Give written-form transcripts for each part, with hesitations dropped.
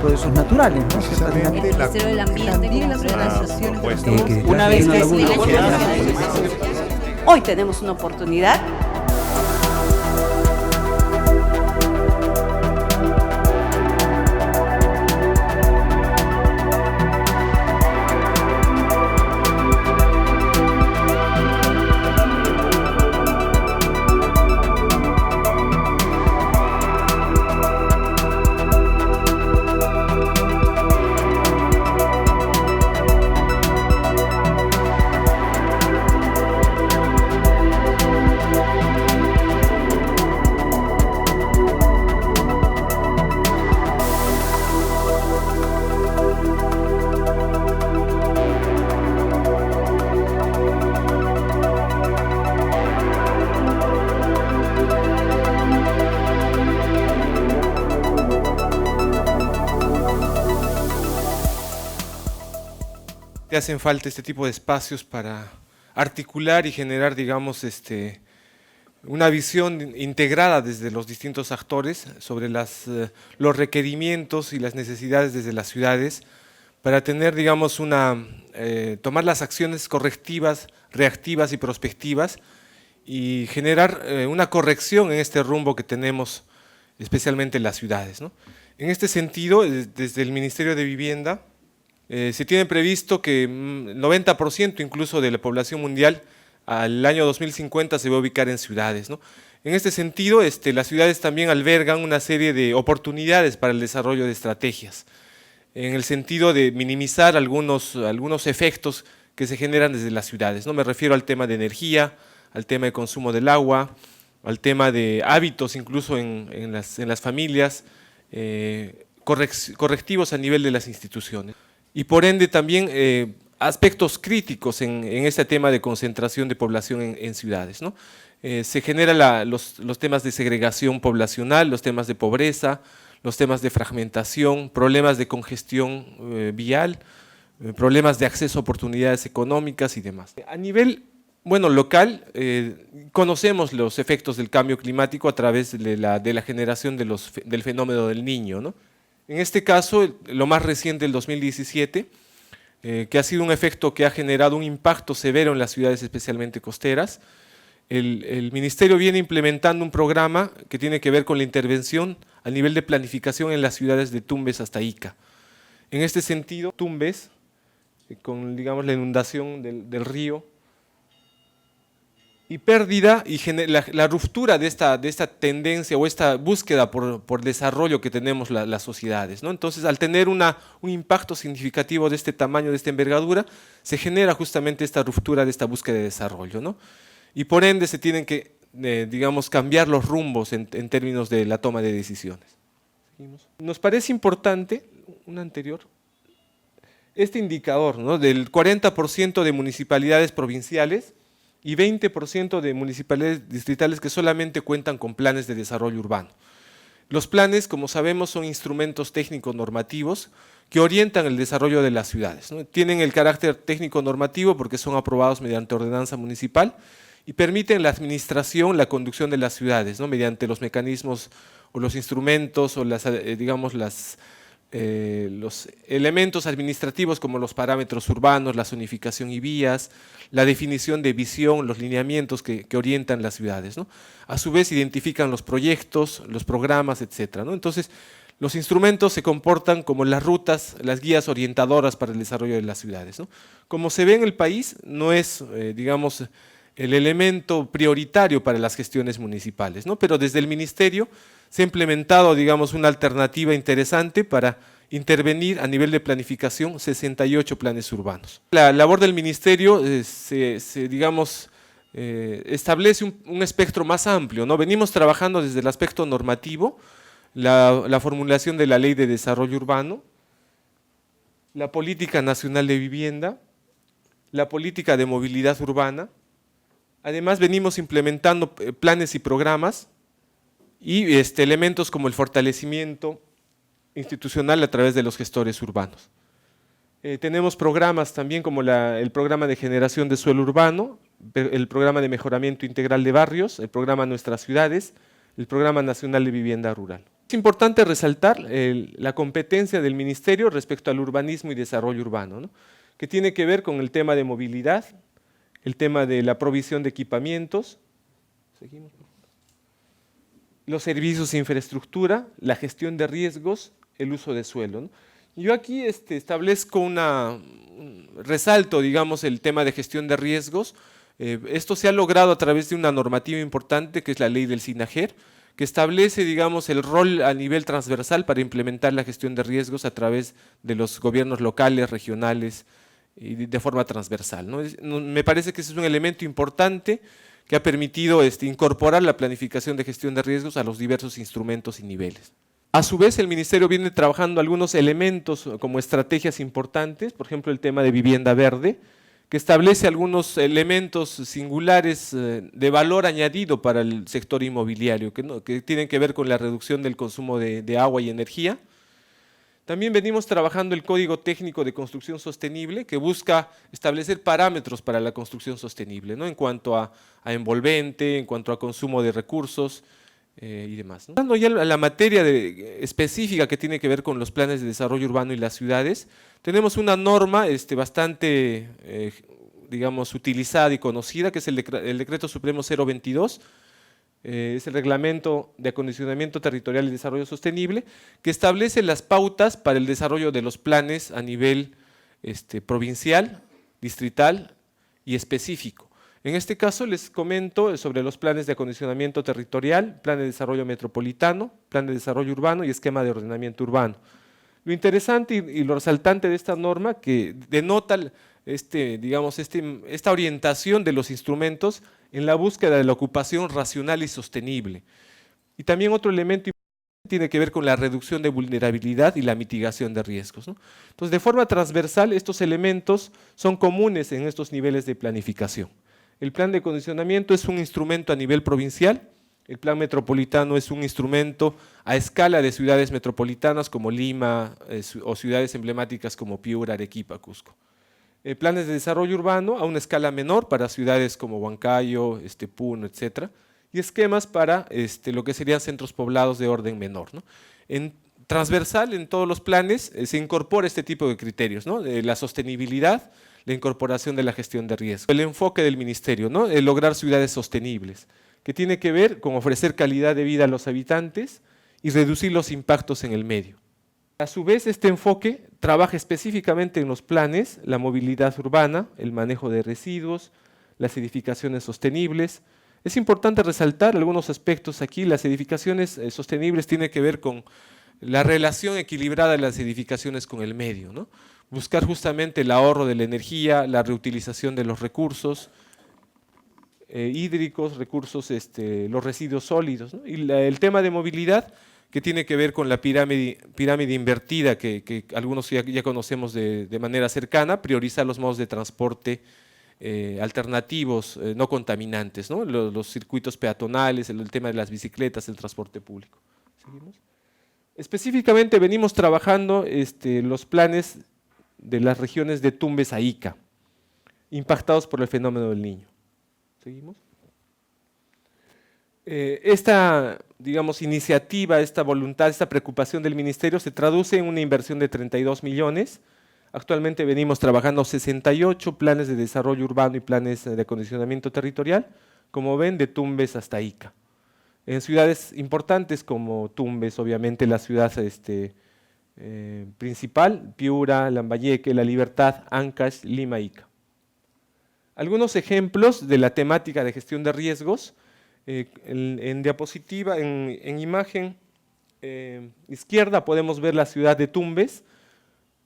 procesos naturales, ¿no? Precisamente El Ministerio del Ambiente, También como las organización. organizaciones. Una vez que Hoy tenemos una oportunidad. Te hacen falta este tipo de espacios para articular y generar, digamos, una visión integrada desde los distintos actores sobre los requerimientos y las necesidades desde las ciudades para tener, digamos, tomar las acciones correctivas, reactivas y prospectivas y generar una corrección en este rumbo que tenemos, especialmente en las ciudades, ¿no? En este sentido, desde el Ministerio de Vivienda, se tiene previsto que el 90% incluso de la población mundial al año 2050 se va a ubicar en ciudades, ¿no? En este sentido, las ciudades también albergan una serie de oportunidades para el desarrollo de estrategias, en el sentido de minimizar algunos efectos que se generan desde las ciudades, ¿no? Me refiero al tema de energía, al tema de consumo del agua, al tema de hábitos incluso en las familias, correctivos a nivel de las instituciones. Y por ende también aspectos críticos en este tema de concentración de población en ciudades, ¿no? Se generan los temas de segregación poblacional, los temas de pobreza, los temas de fragmentación, problemas de congestión vial, problemas de acceso a oportunidades económicas y demás. A nivel local, conocemos los efectos del cambio climático a través de la generación del fenómeno del Niño, ¿no? En este caso, lo más reciente, el 2017, que ha sido un efecto que ha generado un impacto severo en las ciudades, especialmente costeras. El Ministerio viene implementando un programa que tiene que ver con la intervención a nivel de planificación en las ciudades de Tumbes hasta Ica. En este sentido, Tumbes, con digamos, la inundación del río, y pérdida y la ruptura de esta tendencia o esta búsqueda por desarrollo que tenemos las sociedades, ¿no? Entonces, al tener un impacto significativo de este tamaño, de esta envergadura, se genera justamente esta ruptura de esta búsqueda de desarrollo, ¿no? Y por ende se tienen que, digamos, cambiar los rumbos en términos de la toma de decisiones. ¿Seguimos? Nos parece importante, este indicador, ¿no? Del 40% de municipalidades provinciales y 20% de municipalidades distritales que solamente cuentan con planes de desarrollo urbano. Los planes, como sabemos, son instrumentos técnicos normativos que orientan el desarrollo de las ciudades, ¿no? Tienen el carácter técnico normativo porque son aprobados mediante ordenanza municipal y permiten la administración, la conducción de las ciudades, ¿no? Mediante los mecanismos o los instrumentos o los elementos administrativos como los parámetros urbanos, la zonificación y vías, la definición de visión, los lineamientos que orientan las ciudades, ¿no? A su vez identifican los proyectos, los programas, etcétera, ¿no? Entonces, los instrumentos se comportan como las rutas, las guías orientadoras para el desarrollo de las ciudades, ¿no? Como se ve en el país, no es, digamos, el elemento prioritario para las gestiones municipales, ¿no? Pero desde el Ministerio se ha implementado, digamos, una alternativa interesante para intervenir a nivel de planificación 68 planes urbanos. La labor del Ministerio establece un espectro más amplio, ¿no? Venimos trabajando desde el aspecto normativo, la formulación de la Ley de Desarrollo Urbano, la Política Nacional de Vivienda, la Política de Movilidad Urbana. Además, venimos implementando planes y programas y elementos como el fortalecimiento institucional a través de los gestores urbanos. Tenemos programas también como el programa de generación de suelo urbano, el programa de mejoramiento integral de barrios, el programa Nuestras Ciudades, el programa nacional de vivienda rural. Es importante resaltar la competencia del Ministerio respecto al urbanismo y desarrollo urbano, ¿no? Que tiene que ver con el tema de movilidad, el tema de la provisión de equipamientos, seguimos, los servicios de infraestructura, la gestión de riesgos, el uso de suelo, ¿no? Yo aquí establezco resalto, digamos, el tema de gestión de riesgos. Esto se ha logrado a través de una normativa importante que es la ley del SINAGER, que establece, digamos, el rol a nivel transversal para implementar la gestión de riesgos a través de los gobiernos locales, regionales y de forma transversal, ¿no? Me parece que ese es un elemento importante que ha permitido incorporar la planificación de gestión de riesgos a los diversos instrumentos y niveles. A su vez, el Ministerio viene trabajando algunos elementos como estrategias importantes, por ejemplo, el tema de vivienda verde, que establece algunos elementos singulares de valor añadido para el sector inmobiliario, que tienen que ver con la reducción del consumo de agua y energía. También venimos trabajando el Código Técnico de Construcción Sostenible, que busca establecer parámetros para la construcción sostenible, ¿no? En cuanto a envolvente, en cuanto a consumo de recursos y demás, ¿no? Hablando ya a la materia específica que tiene que ver con los planes de desarrollo urbano y las ciudades, tenemos una norma bastante, digamos, utilizada y conocida, que es el Decreto Supremo 022, es el Reglamento de Acondicionamiento Territorial y Desarrollo Sostenible, que establece las pautas para el desarrollo de los planes a nivel provincial, distrital y específico. En este caso les comento sobre los planes de acondicionamiento territorial, plan de desarrollo metropolitano, plan de desarrollo urbano y esquema de ordenamiento urbano. Lo interesante y lo resaltante de esta norma que denota esta orientación de los instrumentos en la búsqueda de la ocupación racional y sostenible. Y también otro elemento importante tiene que ver con la reducción de vulnerabilidad y la mitigación de riesgos, ¿no? Entonces, de forma transversal, estos elementos son comunes en estos niveles de planificación. El plan de acondicionamiento es un instrumento a nivel provincial, el plan metropolitano es un instrumento a escala de ciudades metropolitanas como Lima o ciudades emblemáticas como Piura, Arequipa, Cusco. Planes de desarrollo urbano a una escala menor para ciudades como Huancayo, Puno, etc. Y esquemas para lo que serían centros poblados de orden menor, ¿no? Transversal en todos los planes se incorpora este tipo de criterios, ¿no? La sostenibilidad, la incorporación de la gestión de riesgo. El enfoque del Ministerio, ¿no? El lograr ciudades sostenibles, que tiene que ver con ofrecer calidad de vida a los habitantes y reducir los impactos en el medio. A su vez, este enfoque trabaja específicamente en los planes, la movilidad urbana, el manejo de residuos, las edificaciones sostenibles. Es importante resaltar algunos aspectos aquí. Las edificaciones sostenibles tienen que ver con la relación equilibrada de las edificaciones con el medio, ¿no? Buscar justamente el ahorro de la energía, la reutilización de los recursos hídricos, recursos, los residuos sólidos, ¿no? Y el tema de movilidad, que tiene que ver con la pirámide invertida que algunos ya conocemos de manera cercana, priorizar los modos de transporte alternativos, no contaminantes, ¿no? Los circuitos peatonales, el tema de las bicicletas, el transporte público. ¿Seguimos? Específicamente venimos trabajando los planes de las regiones de Tumbes a Ica, impactados por el fenómeno del Niño. ¿Seguimos? Esta, digamos, iniciativa, esta voluntad, esta preocupación del Ministerio se traduce en una inversión de 32 millones. Actualmente venimos trabajando 68 planes de desarrollo urbano y planes de acondicionamiento territorial, como ven, de Tumbes hasta Ica. En ciudades importantes como Tumbes, obviamente la ciudad principal, Piura, Lambayeque, La Libertad, Ancash, Lima, Ica. Algunos ejemplos de la temática de gestión de riesgos. En diapositiva, en imagen izquierda podemos ver la ciudad de Tumbes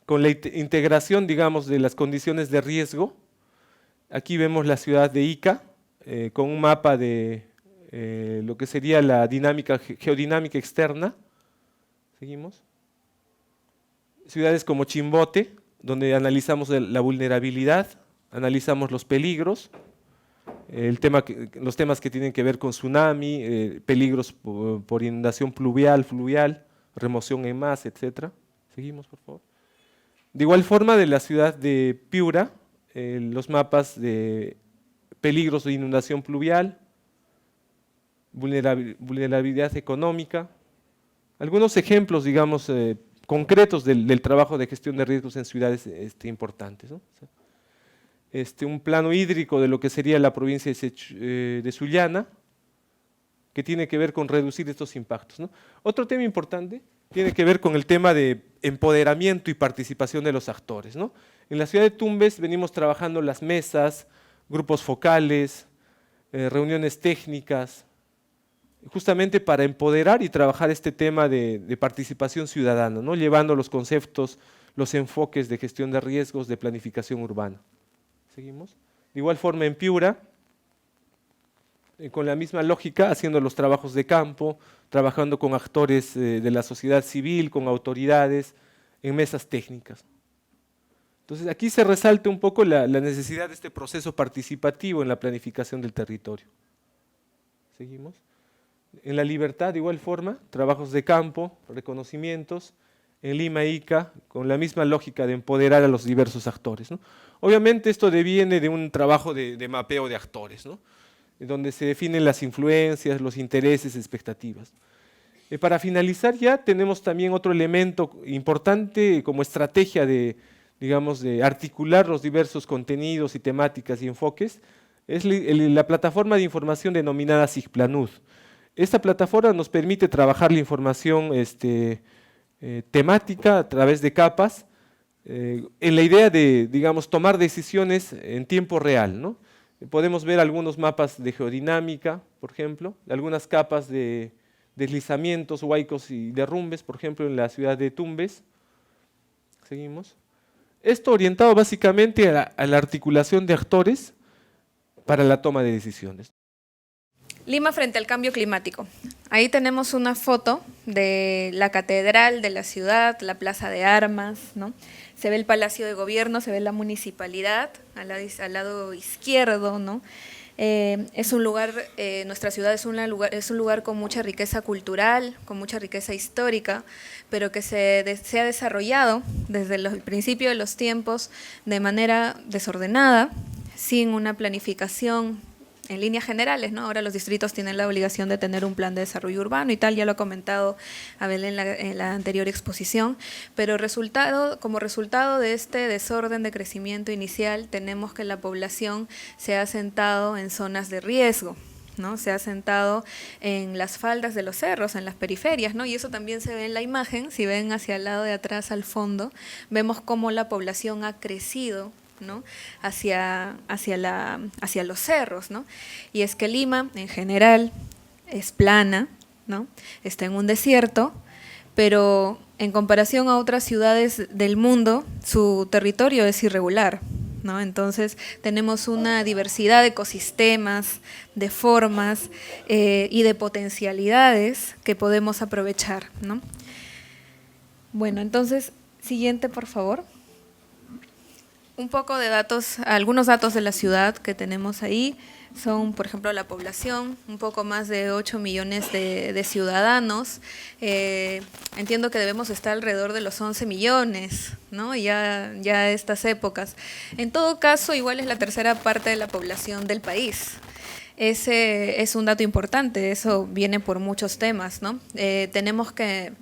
con la integración, digamos, de las condiciones de riesgo. Aquí vemos la ciudad de Ica con un mapa de lo que sería la geodinámica externa. Seguimos. Ciudades como Chimbote, donde analizamos la vulnerabilidad, analizamos los peligros, los temas que tienen que ver con tsunami, peligros por inundación pluvial, fluvial, remoción en masa, etc. Seguimos, por favor. De igual forma, de la ciudad de Piura, los mapas de peligros de inundación pluvial, vulnerabilidad económica, Algunos ejemplos, digamos, concretos del trabajo de gestión de riesgos en ciudades importantes, ¿no? Un plano hídrico de lo que sería la provincia de Sullana, que tiene que ver con reducir estos impactos, ¿no? Otro tema importante tiene que ver con el tema de empoderamiento y participación de los actores, ¿no? En la ciudad de Tumbes venimos trabajando las mesas, grupos focales, reuniones técnicas, justamente para empoderar y trabajar este tema de participación ciudadana, ¿no? Llevando los conceptos, los enfoques de gestión de riesgos, de planificación urbana. ¿Seguimos? De igual forma en Piura, con la misma lógica, haciendo los trabajos de campo, trabajando con actores de la sociedad civil, con autoridades, en mesas técnicas. Entonces aquí se resalta un poco la necesidad de este proceso participativo en la planificación del territorio. ¿Seguimos? En La Libertad, de igual forma, trabajos de campo, reconocimientos, en Lima Ica, con la misma lógica de empoderar a los diversos actores, ¿no? Obviamente esto deviene de un trabajo de mapeo de actores, ¿no? Donde se definen las influencias, los intereses, expectativas. Para finalizar ya tenemos también otro elemento importante como estrategia de, digamos, de articular los diversos contenidos y temáticas y enfoques, es la plataforma de información denominada SIGPLANUD. Esta plataforma nos permite trabajar la información temática a través de capas, en la idea de, digamos, tomar decisiones en tiempo real, ¿no? Podemos ver algunos mapas de geodinámica, por ejemplo, algunas capas de deslizamientos, huaicos y derrumbes, por ejemplo, en la ciudad de Tumbes. Seguimos. Esto orientado básicamente a la articulación de actores para la toma de decisiones. Lima frente al cambio climático. Ahí tenemos una foto de la catedral de la ciudad, la plaza de armas, ¿no? Se ve el Palacio de Gobierno, se ve la municipalidad al lado izquierdo, ¿no? Es un lugar, nuestra ciudad es un lugar con mucha riqueza cultural, con mucha riqueza histórica, pero que se ha desarrollado desde el principio de los tiempos de manera desordenada, sin una planificación en líneas generales, ¿no? Ahora los distritos tienen la obligación de tener un plan de desarrollo urbano y tal, ya lo ha comentado Abel en la anterior exposición, pero como resultado de este desorden de crecimiento inicial, tenemos que la población se ha asentado en zonas de riesgo, ¿no? Se ha asentado en las faldas de los cerros, en las periferias, ¿no? Y eso también se ve en la imagen. Si ven hacia el lado de atrás, al fondo, vemos cómo la población ha crecido, ¿no? hacia los cerros, ¿no? Y es que Lima en general es plana, ¿no? Está en un desierto, pero en comparación a otras ciudades del mundo, su territorio es irregular, ¿no? Entonces tenemos una diversidad de ecosistemas, de formas y de potencialidades que podemos aprovechar, ¿no? Bueno, entonces, siguiente, por favor. Un poco de datos, algunos datos de la ciudad que tenemos ahí son, por ejemplo, la población, un poco más de 8 millones de ciudadanos. Entiendo que debemos estar alrededor de los 11 millones, ¿no? Ya a estas épocas. En todo caso, igual es la tercera parte de la población del país. Ese es un dato importante, eso viene por muchos temas, ¿no? Tenemos que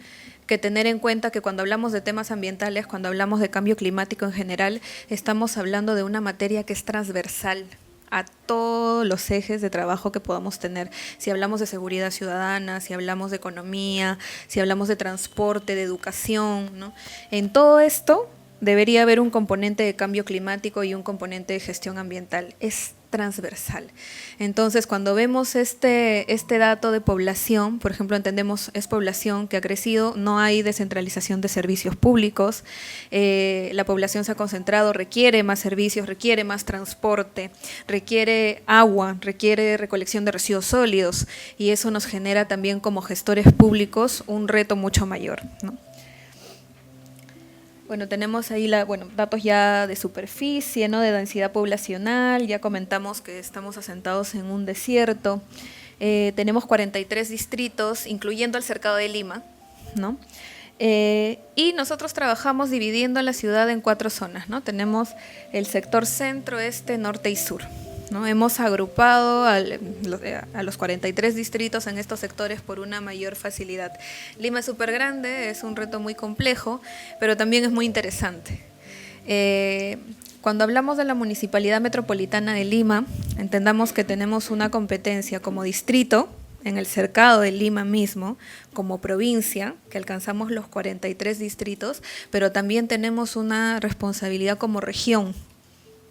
tener en cuenta que cuando hablamos de temas ambientales, cuando hablamos de cambio climático en general, estamos hablando de una materia que es transversal a todos los ejes de trabajo que podamos tener. Si hablamos de seguridad ciudadana, si hablamos de economía, si hablamos de transporte, de educación, ¿no? En todo esto debería haber un componente de cambio climático y un componente de gestión ambiental. Es transversal. Entonces, cuando vemos este dato de población, por ejemplo, entendemos es población que ha crecido, no hay descentralización de servicios públicos, la población se ha concentrado, requiere más servicios, requiere más transporte, requiere agua, requiere recolección de residuos sólidos, y eso nos genera también como gestores públicos un reto mucho mayor, ¿no? Bueno, tenemos ahí datos ya de superficie, ¿no? De densidad poblacional, ya comentamos que estamos asentados en un desierto, tenemos 43 distritos, incluyendo el cercado de Lima, ¿no? Y nosotros trabajamos dividiendo la ciudad en 4 zonas, ¿no? Tenemos el sector centro, este, norte y sur, ¿no? Hemos agrupado a los 43 distritos en estos sectores por una mayor facilidad. Lima es súper grande, es un reto muy complejo, pero también es muy interesante. Cuando hablamos de la Municipalidad Metropolitana de Lima, entendamos que tenemos una competencia como distrito, en el cercado de Lima mismo, como provincia, que alcanzamos los 43 distritos, pero también tenemos una responsabilidad como región,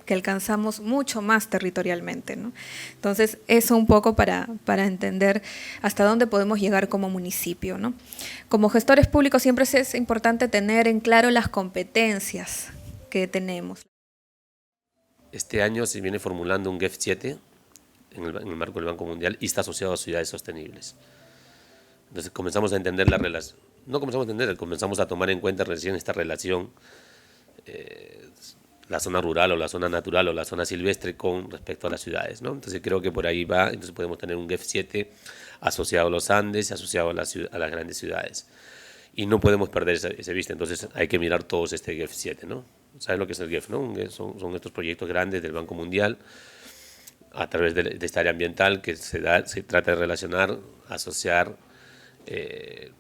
que alcanzamos mucho más territorialmente, ¿no? Entonces, eso un poco para entender hasta dónde podemos llegar como municipio, ¿no? Como gestores públicos siempre es importante tener en claro las competencias que tenemos. Este año se viene formulando un GEF 7 en el marco del Banco Mundial y está asociado a ciudades sostenibles. Entonces comenzamos a entender la relación, no comenzamos a entender, comenzamos a tomar en cuenta recién esta relación, la zona rural o la zona natural o la zona silvestre con respecto a las ciudades, ¿no? Entonces creo que por ahí va, entonces podemos tener un GEF 7 asociado a los Andes, asociado a las grandes ciudades. Y no podemos perder ese vista, entonces hay que mirar todos este GEF 7, ¿no? ¿Sabes lo que es el GEF, no? Son estos proyectos grandes del Banco Mundial a través de esta área ambiental que se trata de relacionar, asociar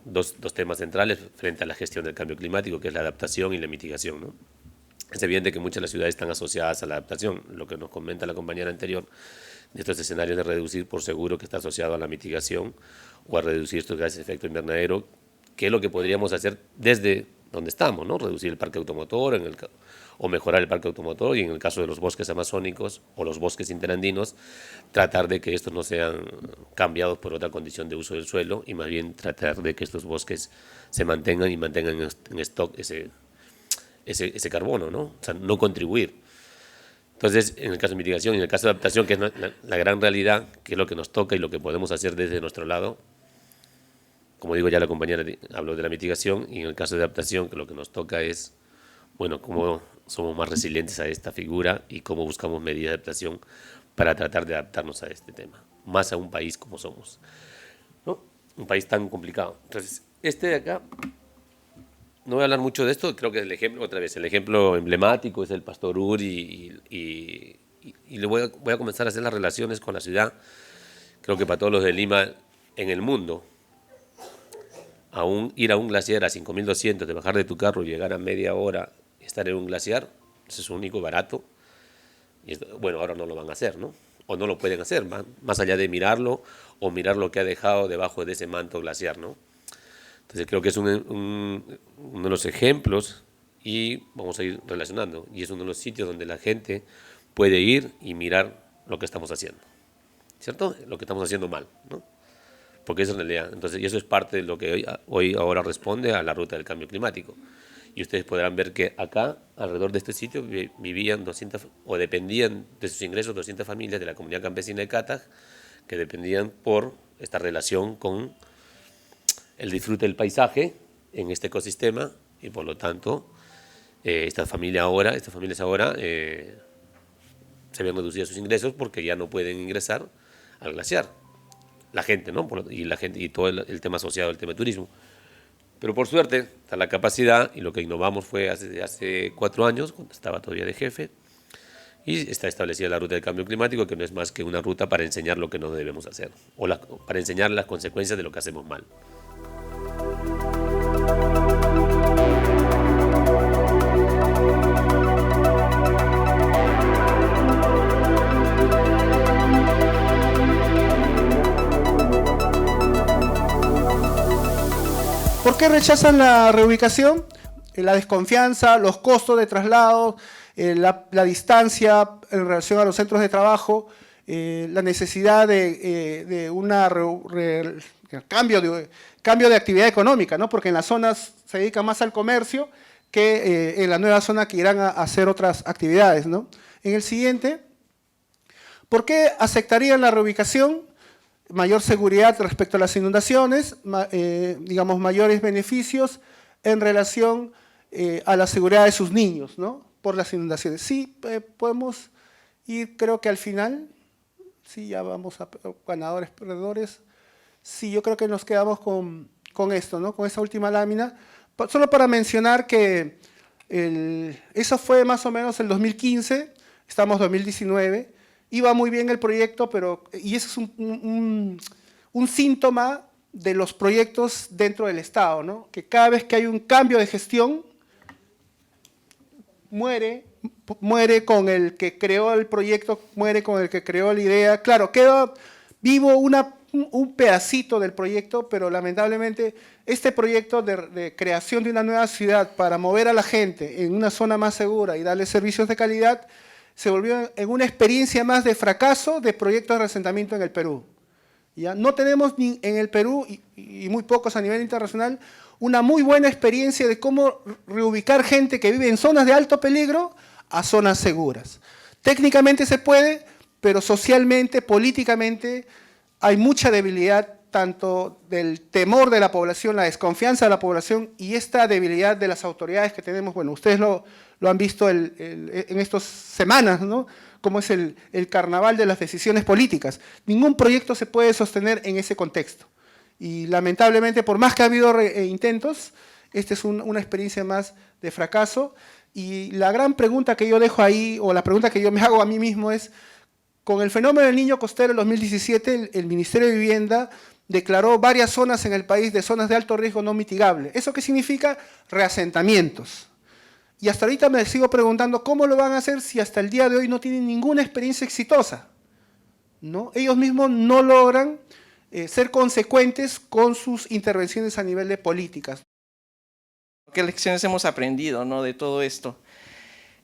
dos temas centrales frente a la gestión del cambio climático, que es la adaptación y la mitigación, ¿no? Es evidente que muchas de las ciudades están asociadas a la adaptación, lo que nos comenta la compañera anterior, de estos escenarios de reducir, por seguro que está asociado a la mitigación o a reducir estos gases de efecto invernadero, que es lo que podríamos hacer desde donde estamos, ¿no? Reducir el parque automotor o mejorar el parque automotor, y en el caso de los bosques amazónicos o los bosques interandinos, tratar de que estos no sean cambiados por otra condición de uso del suelo y más bien tratar de que estos bosques se mantengan y mantengan en stock ese carbono, ¿no? O sea, no contribuir. Entonces, en el caso de mitigación y en el caso de adaptación, que es la gran realidad, que es lo que nos toca y lo que podemos hacer desde nuestro lado, como digo, ya la compañera habló de la mitigación, y en el caso de adaptación, que lo que nos toca es, bueno, cómo somos más resilientes a esta figura y cómo buscamos medidas de adaptación para tratar de adaptarnos a este tema, más a un país como somos, ¿no? Un país tan complicado. Entonces, este de acá, no voy a hablar mucho de esto, creo que el ejemplo, otra vez, el ejemplo emblemático es el Pastor Uri y le voy a comenzar a hacer las relaciones con la ciudad. Creo que para todos los de Lima, en el mundo, ir a un glaciar a 5.200, de bajar de tu carro, llegar a media hora, estar en un glaciar, eso es único, barato. Y bueno, ahora no lo van a hacer, ¿no? O no lo pueden hacer, más allá de mirarlo o mirar lo que ha dejado debajo de ese manto glaciar, ¿no? Entonces creo que es uno de los ejemplos, y vamos a ir relacionando, y es uno de los sitios donde la gente puede ir y mirar lo que estamos haciendo, ¿cierto? Lo que estamos haciendo mal, ¿no? Porque eso es en realidad, entonces, y eso es parte de lo que ahora responde a la ruta del cambio climático. Y ustedes podrán ver que acá, alrededor de este sitio, vivían 200, o dependían de sus ingresos 200 familias de la comunidad campesina de Cataj, que dependían por esta relación con el disfrute del paisaje en este ecosistema, y por lo tanto, estas familias ahora se ven reducidos sus ingresos porque ya no pueden ingresar al glaciar. La gente, ¿no? Y todo el tema asociado al tema de turismo. Pero por suerte está la capacidad, y lo que innovamos fue hace 4 años, cuando estaba todavía de jefe, y está establecida la ruta del cambio climático, que no es más que una ruta para enseñar lo que no debemos hacer, o para enseñar las consecuencias de lo que hacemos mal. ¿Por qué rechazan la reubicación? La desconfianza, los costos de traslado, la distancia en relación a los centros de trabajo, la necesidad de un cambio de actividad económica, ¿no? Porque en las zonas se dedica más al comercio que en la nueva zona que irán a hacer otras actividades, ¿no? En el siguiente, ¿por qué aceptarían la reubicación? Mayor seguridad respecto a las inundaciones, digamos, mayores beneficios en relación a la seguridad de sus niños, ¿no? Por las inundaciones. Sí, podemos ir, creo que al final, sí, ya vamos a ganadores, perdedores. Sí, yo creo que nos quedamos con esto, ¿no? Con esa última lámina. Solo para mencionar que eso fue más o menos el 2015, estamos en 2019, iba muy bien el proyecto, y eso es un síntoma de los proyectos dentro del Estado, ¿no? Que cada vez que hay un cambio de gestión, muere con el que creó el proyecto, muere con el que creó la idea. Claro, queda vivo un pedacito del proyecto, pero lamentablemente este proyecto de creación de una nueva ciudad para mover a la gente en una zona más segura y darle servicios de calidad, se volvió en una experiencia más de fracaso de proyectos de asentamiento en el Perú. ¿Ya? No tenemos ni en el Perú, y muy pocos a nivel internacional, una muy buena experiencia de cómo reubicar gente que vive en zonas de alto peligro a zonas seguras. Técnicamente se puede, pero socialmente, políticamente, hay mucha debilidad, tanto del temor de la población, la desconfianza de la población y esta debilidad de las autoridades que tenemos. Bueno, ustedes lo han visto en estas semanas, ¿no? Cómo es el carnaval de las decisiones políticas. Ningún proyecto se puede sostener en ese contexto. Y lamentablemente, por más que ha habido intentos, esta es una experiencia más de fracaso. Y la gran pregunta que yo dejo ahí, o la pregunta que yo me hago a mí mismo es, con el fenómeno del niño costero en 2017, el Ministerio de Vivienda declaró varias zonas en el país de zonas de alto riesgo no mitigable. ¿Eso qué significa? Reasentamientos. Y hasta ahorita me sigo preguntando cómo lo van a hacer si hasta el día de hoy no tienen ninguna experiencia exitosa, ¿no? Ellos mismos no logran ser consecuentes con sus intervenciones a nivel de políticas. ¿Qué lecciones hemos aprendido, ¿no?, de todo esto?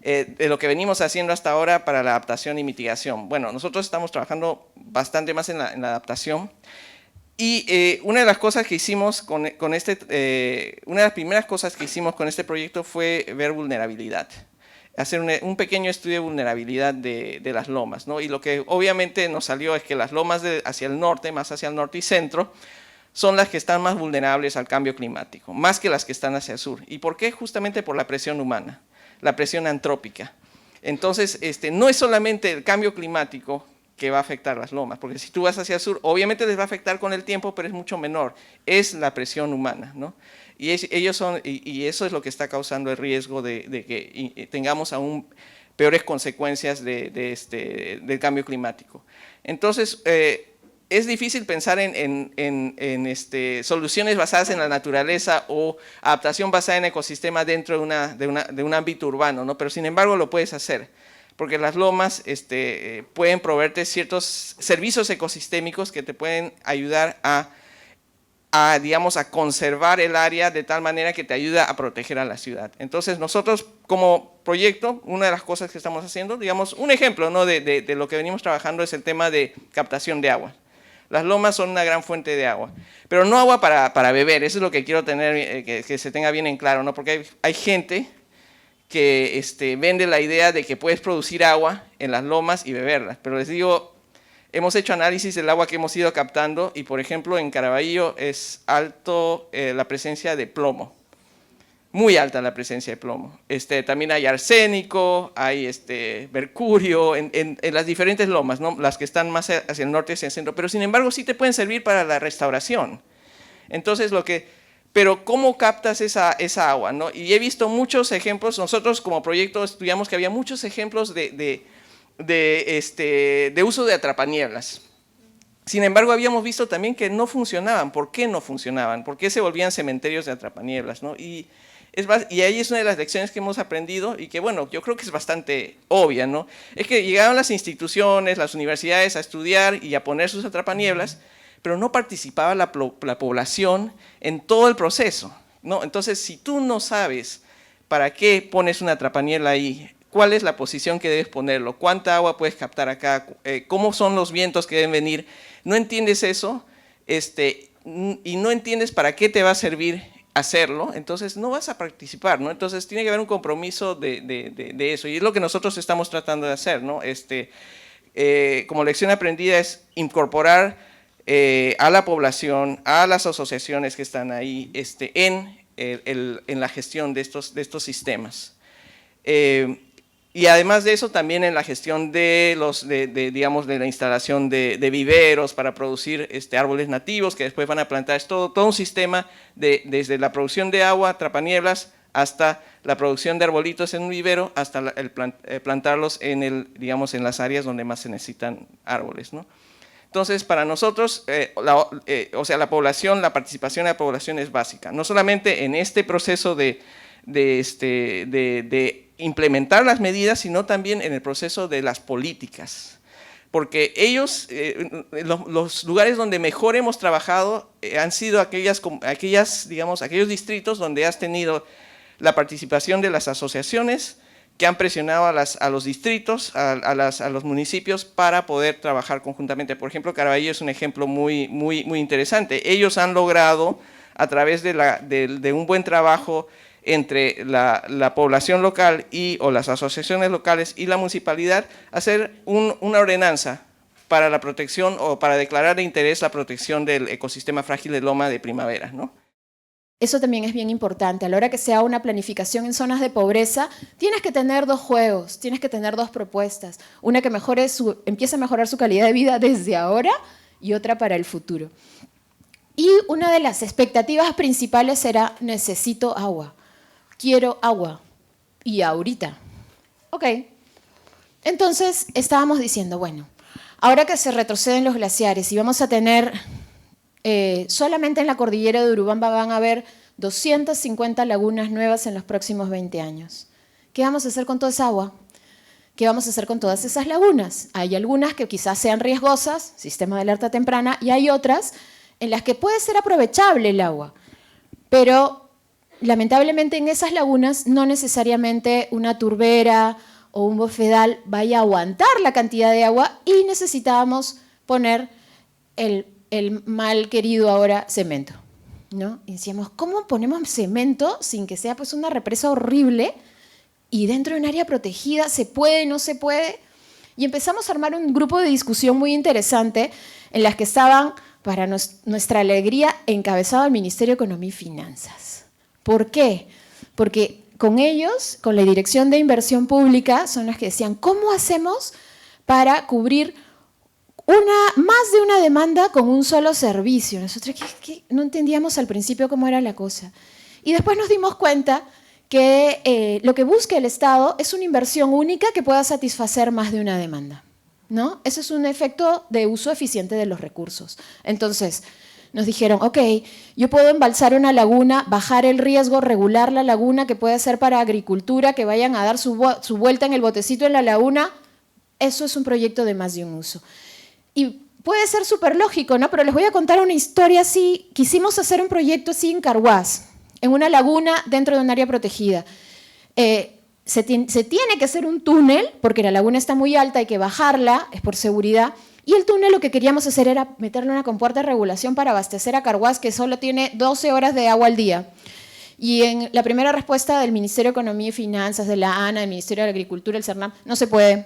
De lo que venimos haciendo hasta ahora para la adaptación y mitigación. Bueno, nosotros estamos trabajando bastante más en la adaptación. Y una de las cosas que hicimos una de las primeras cosas que hicimos con este proyecto fue ver vulnerabilidad, hacer un pequeño estudio de vulnerabilidad de las lomas, ¿no? Y lo que obviamente nos salió es que las lomas hacia el norte, más hacia el norte y centro, son las que están más vulnerables al cambio climático, más que las que están hacia el sur. ¿Y por qué? Justamente por la presión humana, la presión antrópica. Entonces, no es solamente el cambio climático que va a afectar las lomas, porque si tú vas hacia el sur, obviamente les va a afectar con el tiempo, pero es mucho menor, es la presión humana, ¿no? Y eso es lo que está causando el riesgo de que tengamos aún peores consecuencias del cambio climático. Entonces, es difícil pensar en soluciones basadas en la naturaleza o adaptación basada en ecosistema dentro de un ámbito urbano, ¿no? Pero sin embargo lo puedes hacer, porque las lomas pueden proveerte ciertos servicios ecosistémicos que te pueden ayudar digamos, a conservar el área de tal manera que te ayuda a proteger a la ciudad. Entonces nosotros como proyecto, una de las cosas que estamos haciendo, digamos, un ejemplo, ¿no?, de lo que venimos trabajando es el tema de captación de agua. Las lomas son una gran fuente de agua, pero no agua para beber, eso es lo que quiero tener, que se tenga bien en claro, ¿no? Porque hay gente que vende la idea de que puedes producir agua en las lomas y beberlas, pero les digo, hemos hecho análisis del agua que hemos ido captando y, por ejemplo, en Caraballo es alto la presencia de plomo, muy alta la presencia de plomo. También hay arsénico, hay mercurio en las diferentes lomas, ¿no?, las que están más hacia el norte y hacia el centro, pero sin embargo sí te pueden servir para la restauración. Entonces, pero ¿cómo captas esa agua, ¿no? Y he visto muchos ejemplos, nosotros como proyecto estudiamos que había muchos ejemplos de uso de atrapanieblas. Sin embargo, habíamos visto también que no funcionaban. ¿Por qué no funcionaban? ¿Por qué se volvían cementerios de atrapanieblas, ¿no? Y ahí es una de las lecciones que hemos aprendido y que, bueno, yo creo que es bastante obvia, ¿no? Es que llegaron las instituciones, las universidades a estudiar y a poner sus atrapanieblas, pero no participaba la población en todo el proceso, ¿no? Entonces, si tú no sabes para qué pones una atrapaniebla ahí, cuál es la posición que debes ponerlo, cuánta agua puedes captar acá, cómo son los vientos que deben venir, no entiendes eso y no entiendes para qué te va a servir hacerlo, entonces no vas a participar, ¿no? Entonces tiene que haber un compromiso de eso, y es lo que nosotros estamos tratando de hacer, ¿no? Como lección aprendida es incorporar a la población, a las asociaciones que están ahí en la gestión de estos sistemas. Y además de eso, también en la gestión digamos, de la instalación de viveros para producir árboles nativos que después van a plantar. Es todo un sistema desde la producción de agua, atrapanieblas, hasta la producción de arbolitos en un vivero, hasta plantarlos digamos, en las áreas donde más se necesitan árboles, ¿no? Entonces, para nosotros, o sea, la participación de la población es básica, no solamente en este proceso de implementar las medidas, sino también en el proceso de las políticas. Porque ellos, los lugares donde mejor hemos trabajado han sido aquellos distritos donde has tenido la participación de las asociaciones que han presionado a los distritos, a los municipios para poder trabajar conjuntamente. Por ejemplo, Caraballo es un ejemplo muy interesante. Ellos han logrado, a través de un buen trabajo entre la población local o las asociaciones locales y la municipalidad, hacer una ordenanza para la protección o para declarar de interés la protección del ecosistema frágil de Loma de Primavera, ¿no? Eso también es bien importante. A la hora que sea una planificación en zonas de pobreza, tienes que tener dos juegos, tienes que tener dos propuestas. Una que empiece a mejorar su calidad de vida desde ahora y otra para el futuro. Y una de las expectativas principales será: necesito agua, quiero agua, y ahorita. Ok, entonces estábamos diciendo, bueno, ahora que se retroceden los glaciares y vamos a tener, solamente en la cordillera de Urubamba van a haber 250 lagunas nuevas en los próximos 20 años. ¿Qué vamos a hacer con toda esa agua? ¿Qué vamos a hacer con todas esas lagunas? Hay algunas que quizás sean riesgosas, sistema de alerta temprana, y hay otras en las que puede ser aprovechable el agua, pero lamentablemente en esas lagunas no necesariamente una turbera o un bofedal vaya a aguantar la cantidad de agua y necesitábamos poner el mal querido ahora cemento, ¿no? Y decíamos, ¿cómo ponemos cemento sin que sea pues una represa horrible y dentro de un área protegida? ¿Se puede, no se puede? Y empezamos a armar un grupo de discusión muy interesante en las que estaban, para nuestra alegría, encabezado el Ministerio de Economía y Finanzas. ¿Por qué? Porque con ellos, con la Dirección de Inversión Pública, son las que decían, ¿cómo hacemos para cubrir más de una demanda con un solo servicio? Nosotros no entendíamos al principio cómo era la cosa. Y después nos dimos cuenta que lo que busca el Estado es una inversión única que pueda satisfacer más de una demanda, ¿no? Ese es un efecto de uso eficiente de los recursos. Entonces, nos dijeron, ok, yo puedo embalsar una laguna, bajar el riesgo, regular la laguna, que puede ser para agricultura, que vayan a dar su vuelta en el botecito en la laguna. Eso es un proyecto de más de un uso. Y puede ser súper lógico, ¿no? Pero les voy a contar una historia así. Quisimos hacer un proyecto así en Carhuaz, en una laguna dentro de un área protegida. Se tiene que hacer un túnel, porque la laguna está muy alta, hay que bajarla, es por seguridad. Y el túnel lo que queríamos hacer era meterle una compuerta de regulación para abastecer a Carhuaz, que solo tiene 12 horas de agua al día. Y en la primera respuesta del Ministerio de Economía y Finanzas, de la ANA, del Ministerio de Agricultura, el CERNAM, no se puede.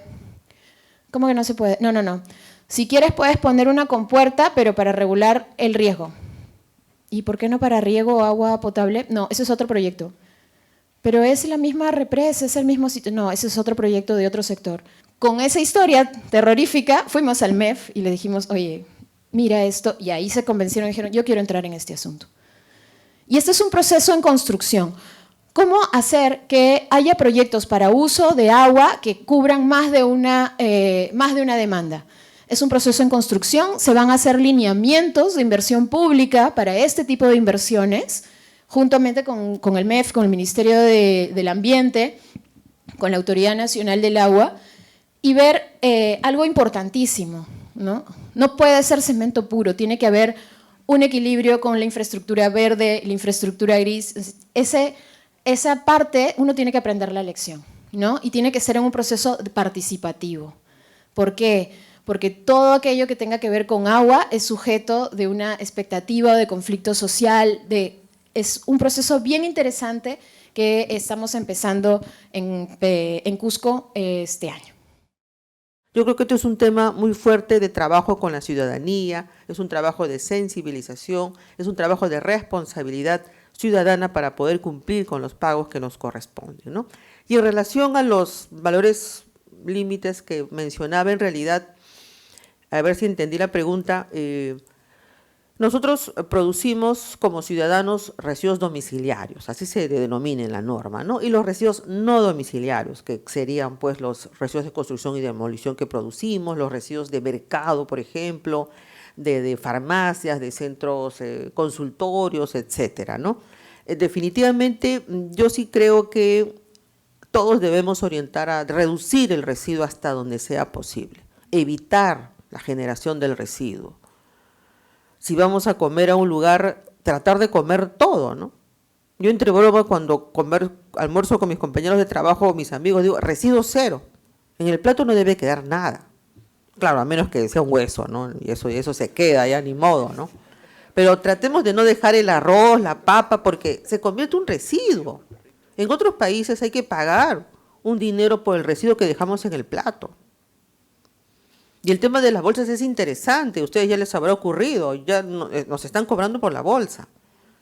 ¿Cómo que no se puede? No. Si quieres puedes poner una compuerta, pero para regular el riesgo. ¿Y por qué no para riego o agua potable? No, ese es otro proyecto. Pero es la misma represa, es el mismo sitio. No, ese es otro proyecto de otro sector. Con esa historia terrorífica fuimos al MEF y le dijimos, oye, mira esto, y ahí se convencieron y dijeron, yo quiero entrar en este asunto. Y este es un proceso en construcción. ¿Cómo hacer que haya proyectos para uso de agua que cubran más de una demanda? Es un proceso en construcción, se van a hacer lineamientos de inversión pública para este tipo de inversiones, juntamente con el MEF, con el Ministerio del Ambiente, con la Autoridad Nacional del Agua, y ver algo importantísimo, ¿no? No puede ser cemento puro, tiene que haber un equilibrio con la infraestructura verde, la infraestructura gris. Esa parte uno tiene que aprender la lección, ¿no? Y tiene que ser en un proceso participativo. ¿Por qué? Porque todo aquello que tenga que ver con agua es sujeto de una expectativa de conflicto social, es un proceso bien interesante que estamos empezando en Cusco este año. Yo creo que esto es un tema muy fuerte de trabajo con la ciudadanía, es un trabajo de sensibilización, es un trabajo de responsabilidad ciudadana para poder cumplir con los pagos que nos corresponden, ¿no? Y en relación a los valores límites que mencionaba, en realidad, a ver si entendí la pregunta, Nosotros producimos como ciudadanos residuos domiciliarios, así se denomina en la norma, ¿no? Y los residuos no domiciliarios, que serían pues los residuos de construcción y demolición que producimos, los residuos de mercado, por ejemplo, de farmacias, de centros consultorios, etcétera, ¿no? Definitivamente yo sí creo que todos debemos orientar a reducir el residuo hasta donde sea posible, evitar la generación del residuo. Si vamos a comer a un lugar, tratar de comer todo, ¿no? Yo entre broma cuando almuerzo con mis compañeros de trabajo o mis amigos, digo, residuo cero. En el plato no debe quedar nada. Claro, a menos que sea un hueso, ¿no? Y eso se queda, ya ni modo, ¿no? Pero tratemos de no dejar el arroz, la papa, porque se convierte en un residuo. En otros países hay que pagar un dinero por el residuo que dejamos en el plato. Y el tema de las bolsas es interesante, a ustedes ya les habrá ocurrido, ya nos están cobrando por la bolsa.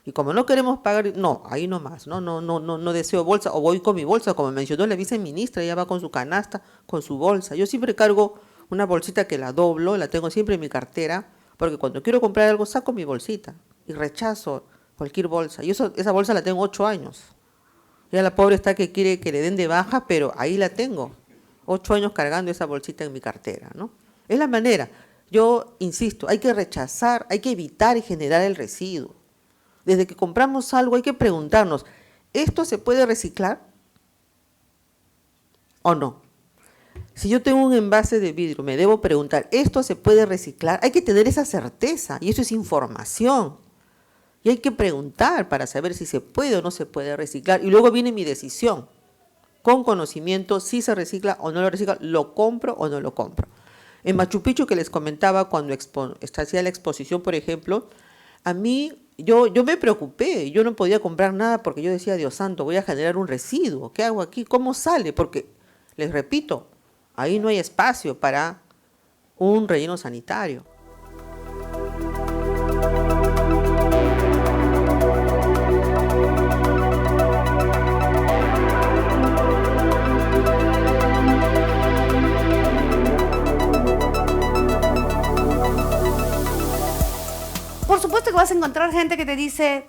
Y como no queremos pagar, no, ahí nomás, no deseo bolsa, o voy con mi bolsa, como mencionó la viceministra, ella va con su canasta, con su bolsa. Yo siempre cargo una bolsita que la doblo, la tengo siempre en mi cartera, porque cuando quiero comprar algo saco mi bolsita y rechazo cualquier bolsa. Y esa bolsa la tengo 8 años. Ya la pobre está que quiere que le den de baja, pero ahí la tengo. 8 años cargando esa bolsita en mi cartera, ¿no? Es la manera. Yo insisto, hay que rechazar, hay que evitar generar el residuo. Desde que compramos algo hay que preguntarnos, ¿esto se puede reciclar o no? Si yo tengo un envase de vidrio, me debo preguntar, ¿esto se puede reciclar? Hay que tener esa certeza, y eso es información. Y hay que preguntar para saber si se puede o no se puede reciclar. Y luego viene mi decisión, con conocimiento, si se recicla o no lo recicla, lo compro o no lo compro. En Machu Picchu, que les comentaba cuando hacía la exposición, por ejemplo, a mí, yo me preocupé, yo no podía comprar nada porque yo decía, Dios santo, voy a generar un residuo, ¿qué hago aquí? ¿Cómo sale? Porque, les repito, ahí no hay espacio para un relleno sanitario. Por supuesto que vas a encontrar gente que te dice,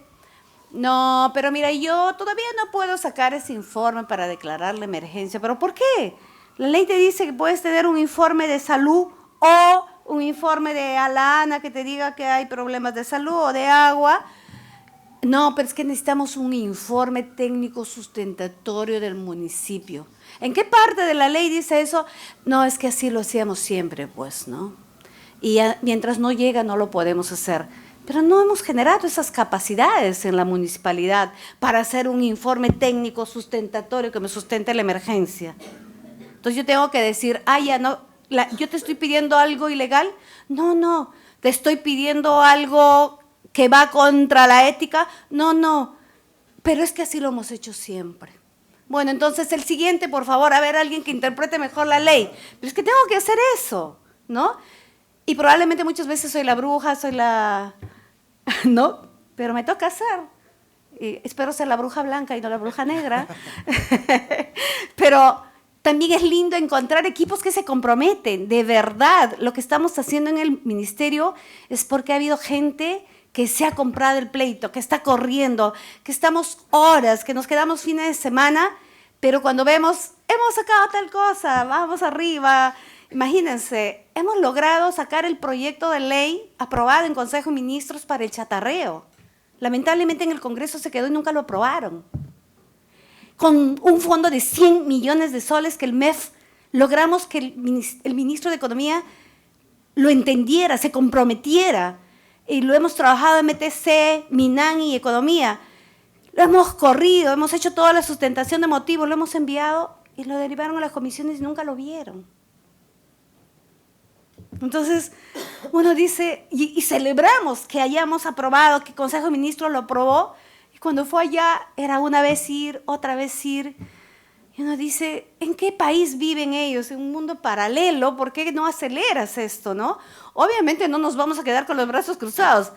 no, pero mira, yo todavía no puedo sacar ese informe para declarar la emergencia. ¿Pero por qué? La ley te dice que puedes tener un informe de salud o un informe de ALANA que te diga que hay problemas de salud o de agua. No, pero es que necesitamos un informe técnico sustentatorio del municipio. ¿En qué parte de la ley dice eso? No, es que así lo hacíamos siempre, pues, ¿no? Y mientras no llega no lo podemos hacer. Pero no hemos generado esas capacidades en la municipalidad para hacer un informe técnico sustentatorio que me sustente la emergencia. Entonces yo tengo que decir, ya no, yo te estoy pidiendo algo ilegal. No, te estoy pidiendo algo que va contra la ética. No, pero es que así lo hemos hecho siempre. Bueno, entonces el siguiente, por favor, a ver, alguien que interprete mejor la ley. Pero es que tengo que hacer eso, ¿no? Y probablemente muchas veces soy la bruja, soy la... ¿no? Pero me toca hacer. Y espero ser la bruja blanca y no la bruja negra. Pero también es lindo encontrar equipos que se comprometen. De verdad, lo que estamos haciendo en el ministerio es porque ha habido gente que se ha comprado el pleito, que está corriendo, que estamos horas, que nos quedamos fines de semana, pero cuando vemos, hemos sacado tal cosa, vamos arriba. Imagínense, hemos logrado sacar el proyecto de ley aprobado en Consejo de Ministros para el chatarreo. Lamentablemente en el Congreso se quedó y nunca lo aprobaron. Con un fondo de 100 millones de soles que el MEF logramos que el ministro de Economía lo entendiera, se comprometiera. Y lo hemos trabajado en MTC, Minan y Economía. Lo hemos corrido, hemos hecho toda la sustentación de motivos, lo hemos enviado y lo derivaron a las comisiones y nunca lo vieron. Entonces, uno dice, y celebramos que hayamos aprobado, que el Consejo de Ministros lo aprobó, y cuando fue allá era una vez ir, otra vez ir, y uno dice, ¿en qué país viven ellos? En un mundo paralelo, ¿por qué no aceleras esto, no? Obviamente no nos vamos a quedar con los brazos cruzados.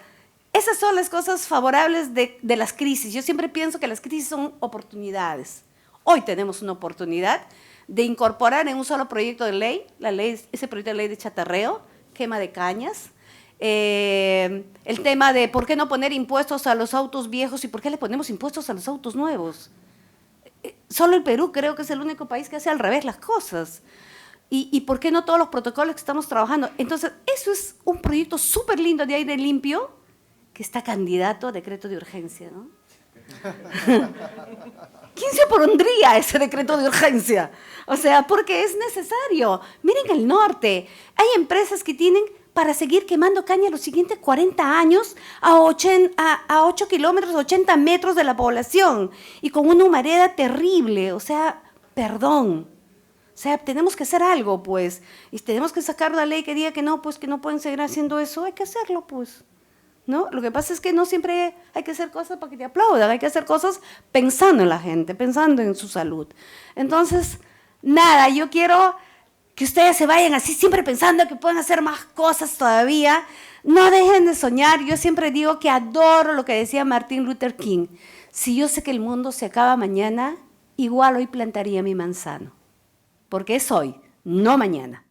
Esas son las cosas favorables de las crisis. Yo siempre pienso que las crisis son oportunidades. Hoy tenemos una oportunidad de incorporar en un solo proyecto de ley, ese proyecto de ley de chatarreo, quema de cañas, el tema de por qué no poner impuestos a los autos viejos y por qué le ponemos impuestos a los autos nuevos. Solo el Perú creo que es el único país que hace al revés las cosas. ¿Y por qué no todos los protocolos que estamos trabajando? Entonces, eso es un proyecto súper lindo de aire limpio que está candidato a decreto de urgencia, ¿no? ¿Quién se opondría a ese decreto de urgencia? O sea, porque es necesario. Miren el norte, hay empresas que tienen para seguir quemando caña los siguientes 40 años a 8 kilómetros, 80 metros de la población y con una humareda terrible. O sea, perdón. O sea, tenemos que hacer algo, pues. Y tenemos que sacar una ley que diga que no, pues que no pueden seguir haciendo eso. Hay que hacerlo, pues. ¿No? Lo que pasa es que no siempre hay que hacer cosas para que te aplaudan. Hay que hacer cosas pensando en la gente, pensando en su salud. Entonces, nada, yo quiero que ustedes se vayan así siempre pensando que pueden hacer más cosas todavía. No dejen de soñar. Yo siempre digo que adoro lo que decía Martin Luther King. Si yo sé que el mundo se acaba mañana, igual hoy plantaría mi manzano. Porque es hoy, no mañana.